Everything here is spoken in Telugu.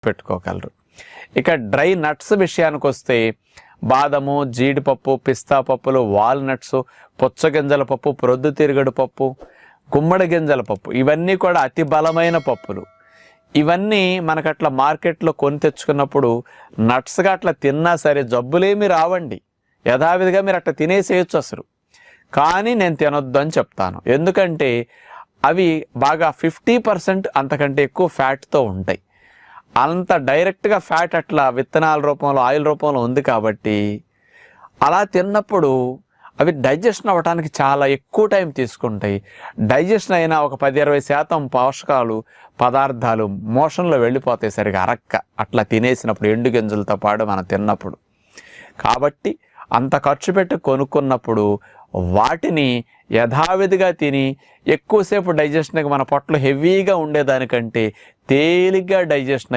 పెట్టుకోగలరు. ఇక డ్రై నట్స్ విషయానికి వస్తే బాదము, జీడిపప్పు, పిస్తా పప్పులు, వాల్నట్స్, పుచ్చగింజల పప్పు, ప్రొద్దుతిరుగుడు పప్పు, గుమ్మడి గింజల పప్పు ఇవన్నీ కూడా అతి బలమైన పప్పులు. ఇవన్నీ మనకు అట్లా మార్కెట్లో కొని తెచ్చుకున్నప్పుడు నట్స్గా అట్లా తిన్నా సరే జబ్బులేమి రావండి, యథావిధిగా మీరు అట్లా తినేసేయచ్చు అసలు. కానీ నేను తినొద్దు అని చెప్తాను. ఎందుకంటే అవి బాగా 50% అంతకంటే ఎక్కువ ఫ్యాట్తో ఉంటాయి. అంత డైరెక్ట్గా ఫ్యాట్ అట్లా విత్తనాల రూపంలో, ఆయిల్ రూపంలో ఉంది కాబట్టి అలా తిన్నప్పుడు అవి డైజెషన్ అవ్వడానికి చాలా ఎక్కువ టైం తీసుకుంటాయి. డైజెషన్ అయినా ఒక 10-20% పోషకాలు పదార్థాలు మోషన్లో వెళ్ళిపోతాయి సరిగా అరక్క అట్లా తినేసినప్పుడు, ఎండు గింజలతో పాటు మనం తిన్నప్పుడు. కాబట్టి అంత ఖర్చు పెట్టి కొనుక్కున్నప్పుడు వాటిని యథావిధిగా తిని ఎక్కువసేపు డైజెషన్కి మన పొట్టలో హెవీగా ఉండేదానికంటే తేలిగ్గా డైజెషన్ అయ్యి